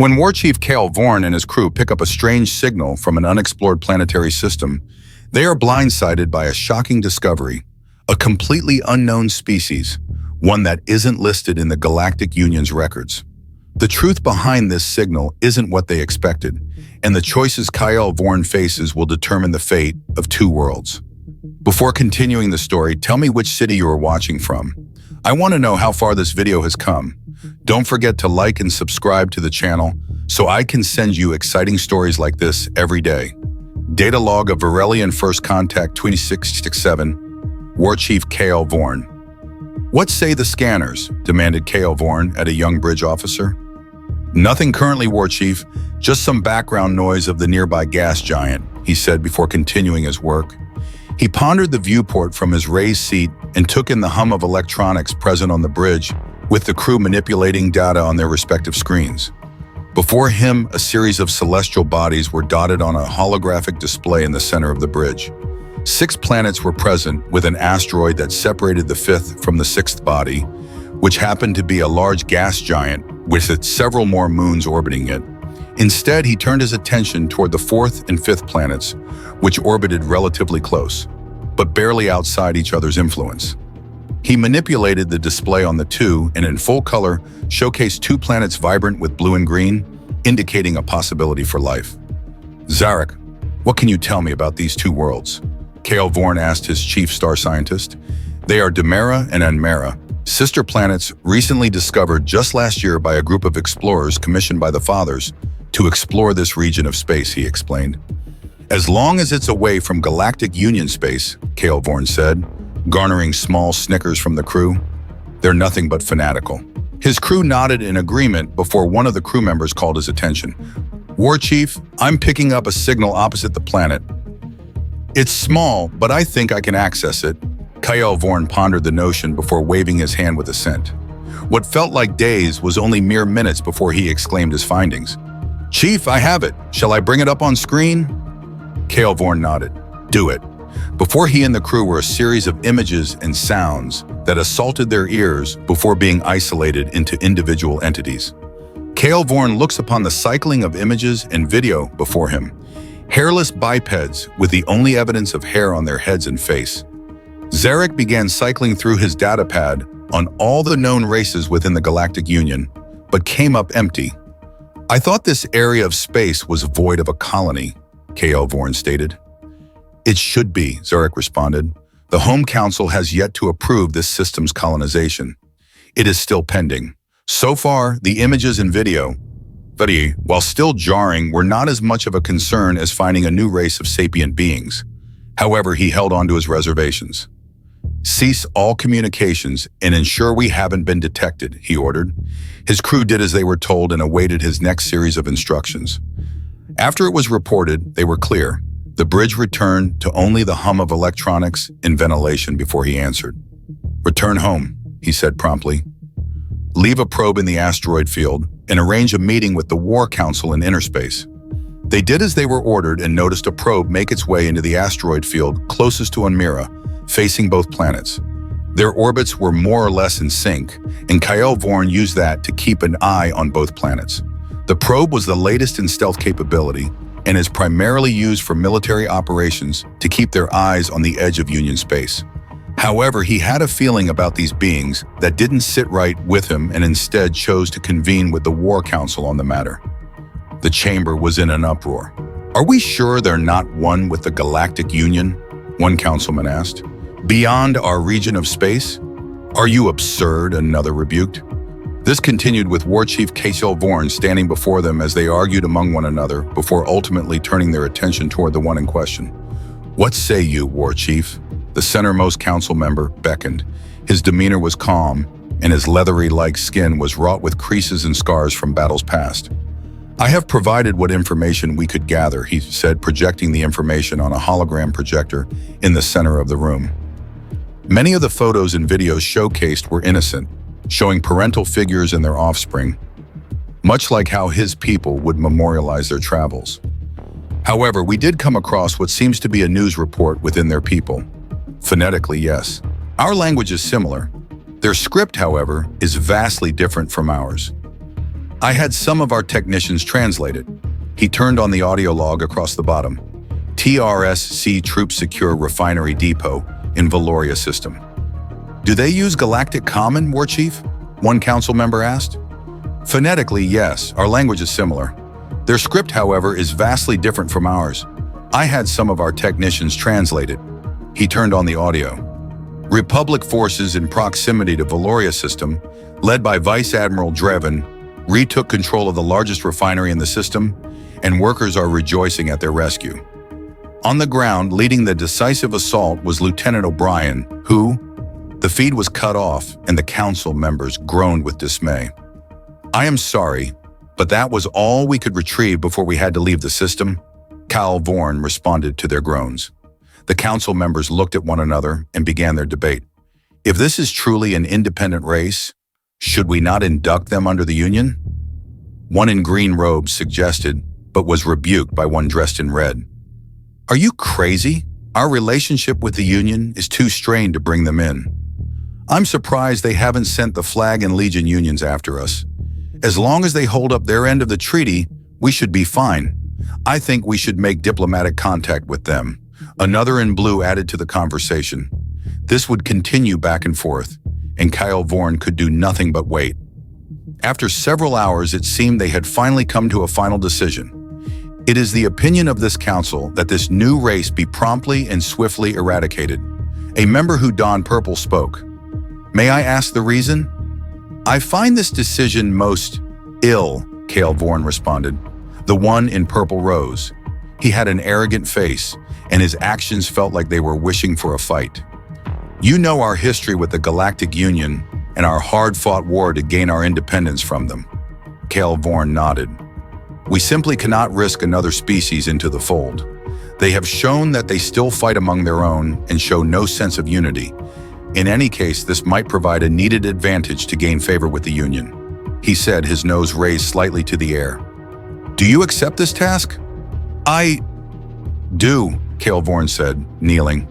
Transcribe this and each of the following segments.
When Warchief Kael Vorn and his crew pick up a strange signal from an unexplored planetary system, they are blindsided by a shocking discovery, a completely unknown species, one that isn't listed in the Galactic Union's records. The truth behind this signal isn't what they expected, and the choices Kael Vorn faces will determine the fate of two worlds. Before continuing the story, tell me which city you are watching from. I want to know how far this video has come. Don't forget to like and subscribe to the channel so I can send you exciting stories like this every day. Data log of Varelian First Contact 2667, Warchief Kael Vorn. What say the scanners? Demanded Kael Vorn at a young bridge officer. Nothing currently, Warchief. Just some background noise of the nearby gas giant, he said before continuing his work. He pondered the viewport from his raised seat and took in the hum of electronics present on the bridge, with the crew manipulating data on their respective screens. Before him, a series of celestial bodies were dotted on a holographic display in the center of the bridge. 6 planets were present, with an asteroid that separated the 5th from the 6th body, which happened to be a large gas giant with its several more moons orbiting it. Instead, he turned his attention toward the 4th and 5th planets, which orbited relatively close, but barely outside each other's influence. He manipulated the display on the 2 and in full color showcased 2 planets vibrant with blue and green, indicating a possibility for life. Zarek, what can you tell me about these 2 worlds? Kael Vorn asked his chief star scientist. They are Demera and Anmera, sister planets recently discovered just last year by a group of explorers commissioned by the Fathers to explore this region of space, he explained. As long as it's away from Galactic Union space, Kael Vorn said, garnering small snickers from the crew. They're nothing but fanatical. His crew nodded in agreement before one of the crew members called his attention. Warchief, I'm picking up a signal opposite the planet. It's small, but I think I can access it. Kael Vorn pondered the notion before waving his hand with assent. What felt like days was only mere minutes before he exclaimed his findings. Chief, I have it. Shall I bring it up on screen? Kael Vorn nodded. Do it. Before he and the crew were a series of images and sounds that assaulted their ears before being isolated into individual entities. Kael Vorn looks upon the cycling of images and video before him. Hairless bipeds with the only evidence of hair on their heads and face. Zarek began cycling through his data pad on all the known races within the Galactic Union, but came up empty. I thought this area of space was void of a colony, Kael Vorn stated. It should be, Zarek responded. The Home Council has yet to approve this system's colonization. It is still pending. So far, the images and video, while still jarring, were not as much of a concern as finding a new race of sapient beings. However, he held on to his reservations. Cease all communications and ensure we haven't been detected, he ordered. His crew did as they were told and awaited his next series of instructions. After it was reported, they were clear. The bridge returned to only the hum of electronics and ventilation before he answered. Return home, he said promptly. Leave a probe in the asteroid field and arrange a meeting with the War Council in inner space. They did as they were ordered and noticed a probe make its way into the asteroid field closest to Anmera, facing both planets. Their orbits were more or less in sync, and Kael Vorn used that to keep an eye on both planets. The probe was the latest in stealth capability and is primarily used for military operations to keep their eyes on the edge of Union space. However, he had a feeling about these beings that didn't sit right with him and instead chose to convene with the War Council on the matter. The chamber was in an uproar. Are we sure they're not one with the Galactic Union? One councilman asked. Beyond our region of space? Are you absurd? Another rebuked. This continued with Warchief Kael Vorn standing before them as they argued among one another before ultimately turning their attention toward the one in question. What say you, Warchief? The centermost council member beckoned. His demeanor was calm, and his leathery-like skin was wrought with creases and scars from battles past. I have provided what information we could gather, he said, projecting the information on a hologram projector in the center of the room. Many of the photos and videos showcased were innocent, showing parental figures and their offspring, much like how his people would memorialize their travels. However, we did come across what seems to be a news report within their people. Phonetically, yes. Our language is similar. Their script, however, is vastly different from ours. I had some of our technicians translate it. He turned on the audio log across the bottom. TRSC Troop Secure Refinery Depot in Valoria System. Do they use Galactic Common, Warchief? One council member asked. Phonetically, yes, our language is similar. Their script, however, is vastly different from ours. I had some of our technicians translate it. He turned on the audio. Republic forces in proximity to Valoria System, led by Vice Admiral Drevin, retook control of the largest refinery in the system, and workers are rejoicing at their rescue. On the ground, leading the decisive assault was Lieutenant O'Brien, who... The feed was cut off, and the council members groaned with dismay. I am sorry, but that was all we could retrieve before we had to leave the system. Kael Vorn responded to their groans. The council members looked at one another and began their debate. If this is truly an independent race, should we not induct them under the Union? One in green robes suggested, but was rebuked by one dressed in red. Are you crazy? Our relationship with the Union is too strained to bring them in. I'm surprised they haven't sent the Flag and Legion unions after us. As long as they hold up their end of the treaty, we should be fine. I think we should make diplomatic contact with them. Another in blue added to the conversation. This would continue back and forth, and Kael Vorn could do nothing but wait. After several hours, it seemed they had finally come to a final decision. It is the opinion of this council that this new race be promptly and swiftly eradicated. A member who donned purple spoke. May I ask the reason? I find this decision most ill, Kael Vorn responded. The one in purple rose. He had an arrogant face, and his actions felt like they were wishing for a fight. You know our history with the Galactic Union and our hard-fought war to gain our independence from them. Kael Vorn nodded. We simply cannot risk another species into the fold. They have shown that they still fight among their own and show no sense of unity. In any case, this might provide a needed advantage to gain favor with the Union, he said, his nose raised slightly to the air. Do you accept this task? I do, Kael Vorn said, kneeling.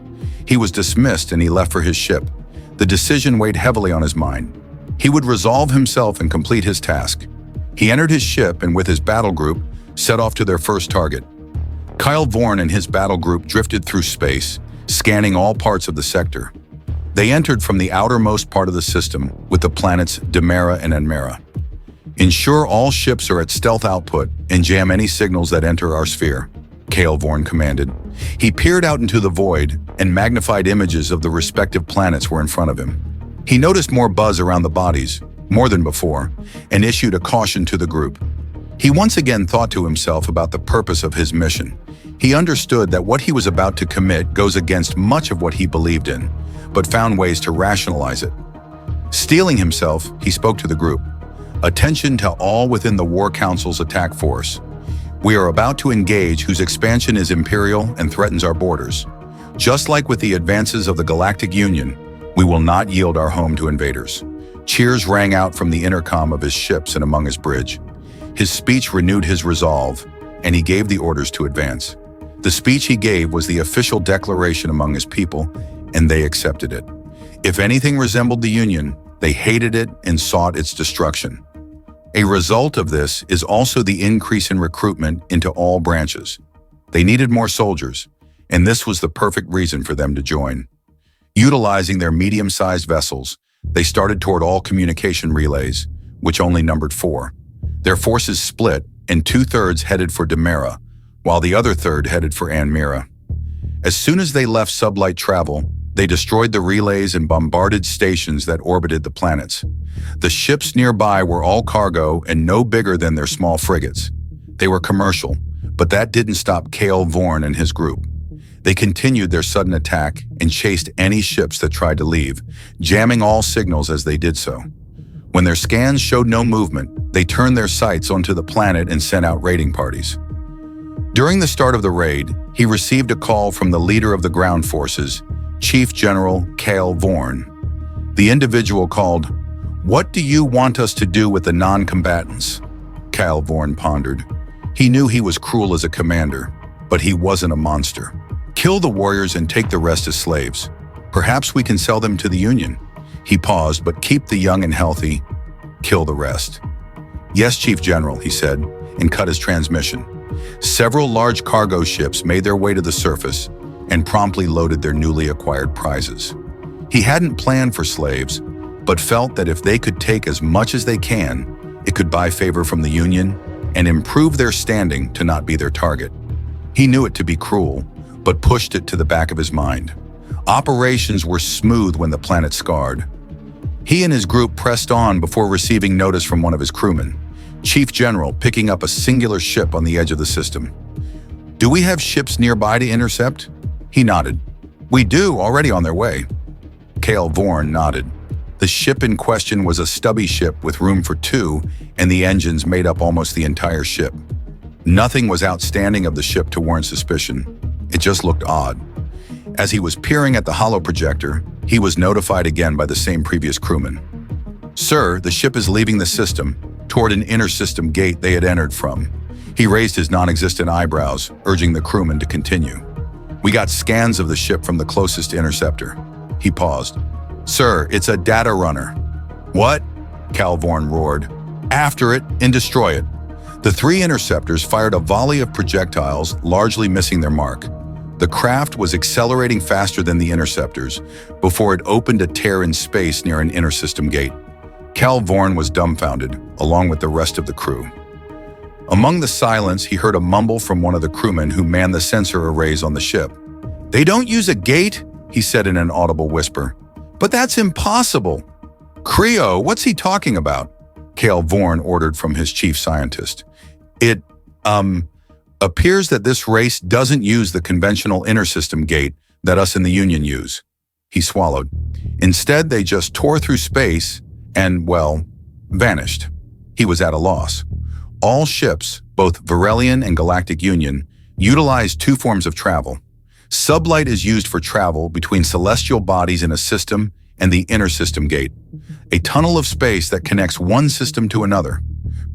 He was dismissed and he left for his ship. The decision weighed heavily on his mind. He would resolve himself and complete his task. He entered his ship and with his battle group, set off to their first target. Kael Vorn and his battle group drifted through space, scanning all parts of the sector. They entered from the outermost part of the system with the planets Demera and Enmera. Ensure all ships are at stealth output and jam any signals that enter our sphere, Kael Vorn commanded. He peered out into the void and magnified images of the respective planets were in front of him. He noticed more buzz around the bodies, more than before, and issued a caution to the group. He once again thought to himself about the purpose of his mission. He understood that what he was about to commit goes against much of what he believed in, but found ways to rationalize it. Steeling himself, he spoke to the group. Attention to all within the War Council's attack force. We are about to engage whose expansion is imperial and threatens our borders. Just like with the advances of the Galactic Union, we will not yield our home to invaders. Cheers rang out from the intercom of his ships and among his bridge. His speech renewed his resolve, and he gave the orders to advance. The speech he gave was the official declaration among his people, and they accepted it. If anything resembled the Union, they hated it and sought its destruction. A result of this is also the increase in recruitment into all branches. They needed more soldiers, and this was the perfect reason for them to join. Utilizing their medium-sized vessels, they started toward all communication relays, which only numbered 4. Their forces split, and 2/3 headed for Demera, while the other third headed for Enmera. As soon as they left sublight travel, they destroyed the relays and bombarded stations that orbited the planets. The ships nearby were all cargo and no bigger than their small frigates. They were commercial, but that didn't stop Kael Vorn and his group. They continued their sudden attack and chased any ships that tried to leave, jamming all signals as they did so. When their scans showed no movement, they turned their sights onto the planet and sent out raiding parties. During the start of the raid, he received a call from the leader of the ground forces, Chief General Kael Vorn. The individual called, "What do you want us to do with the non-combatants?" Kael Vorn pondered. He knew he was cruel as a commander, but he wasn't a monster. "Kill the warriors and take the rest as slaves. Perhaps we can sell them to the Union." He paused, "But keep the young and healthy. Kill the rest." "Yes, Chief General," he said, and cut his transmission. Several large cargo ships made their way to the surface and promptly loaded their newly acquired prizes. He hadn't planned for slaves, but felt that if they could take as much as they can, it could buy favor from the Union and improve their standing to not be their target. He knew it to be cruel, but pushed it to the back of his mind. Operations were smooth when the planet scarred. He and his group pressed on before receiving notice from one of his crewmen, Chief General, picking up a singular ship on the edge of the system. "Do we have ships nearby to intercept?" He nodded. "We do, already on their way." Kael Vorn nodded. The ship in question was a stubby ship with room for two, and the engines made up almost the entire ship. Nothing was outstanding of the ship to warrant suspicion. It just looked odd. As he was peering at the holoprojector, he was notified again by the same previous crewman. "Sir, the ship is leaving the system, toward an inter-system gate they had entered from." He raised his non-existent eyebrows, urging the crewman to continue. "We got scans of the ship from the closest interceptor." He paused. "Sir, it's a data runner." "What?" Kael Vorn roared. "After it and destroy it." The three interceptors fired a volley of projectiles, largely missing their mark. The craft was accelerating faster than the interceptors before it opened a tear in space near an inter-system gate. Kael Vorn was dumbfounded, along with the rest of the crew. Among the silence, he heard a mumble from one of the crewmen who manned the sensor arrays on the ship. "They don't use a gate," he said in an audible whisper. "But that's impossible." "Creo, what's he talking about?" Kael Vorn ordered from his chief scientist. It appears that this race doesn't use the conventional inter-system gate that us in the Union use." He swallowed. "Instead, they just tore through space and, well, vanished." He was at a loss. All ships, both Varelian and Galactic Union, utilize two forms of travel. Sublight is used for travel between celestial bodies in a system and the inter-system gate, a tunnel of space that connects one system to another.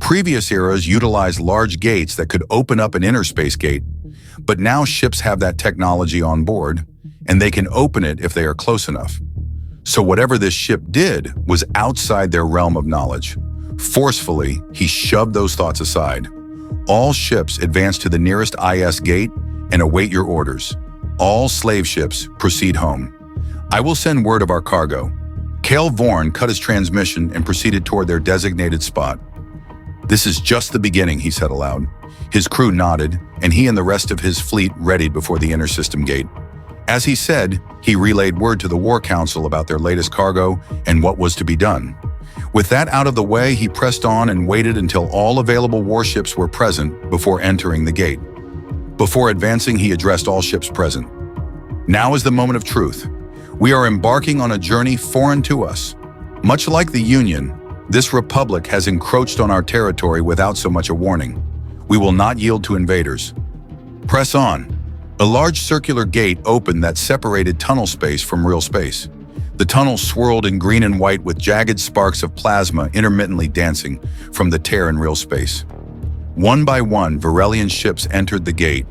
Previous eras utilized large gates that could open up an interspace gate, but now ships have that technology on board, and they can open it if they are close enough. So whatever this ship did was outside their realm of knowledge. Forcefully, he shoved those thoughts aside. "All ships advance to the nearest IS gate and await your orders. All slave ships proceed home. I will send word of our cargo." Kael Vorn cut his transmission and proceeded toward their designated spot. "This is just the beginning," he said aloud. His crew nodded, and he and the rest of his fleet readied before the inter-system gate. As he said, he relayed word to the War Council about their latest cargo and what was to be done. With that out of the way, he pressed on and waited until all available warships were present before entering the gate. Before advancing, he addressed all ships present. "Now is the moment of truth. We are embarking on a journey foreign to us. Much like the Union, this republic has encroached on our territory without so much a warning. We will not yield to invaders. Press on." A large circular gate opened that separated tunnel space from real space. The tunnel swirled in green and white with jagged sparks of plasma intermittently dancing from the tear in real space. One by one, Varelian ships entered the gate,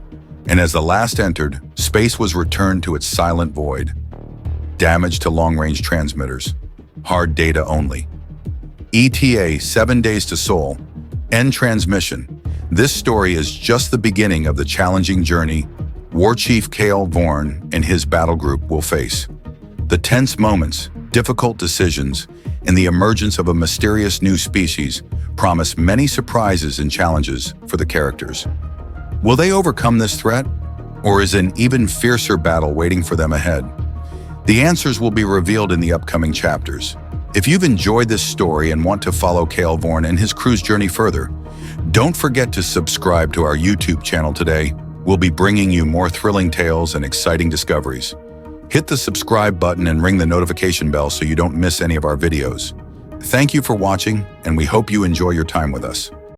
and as the last entered, space was returned to its silent void. Damage to long-range transmitters. Hard data only. ETA 7 days to Sol. End transmission. This story is just the beginning of the challenging journey Warchief Kael Vorn and his battle group will face. The tense moments, difficult decisions, and the emergence of a mysterious new species promise many surprises and challenges for the characters. Will they overcome this threat, or is an even fiercer battle waiting for them ahead? The answers will be revealed in the upcoming chapters. If you've enjoyed this story and want to follow Kael Vorn and his crew's journey further, don't forget to subscribe to our YouTube channel today. We'll be bringing you more thrilling tales and exciting discoveries. Hit the subscribe button and ring the notification bell so you don't miss any of our videos. Thank you for watching, and we hope you enjoy your time with us.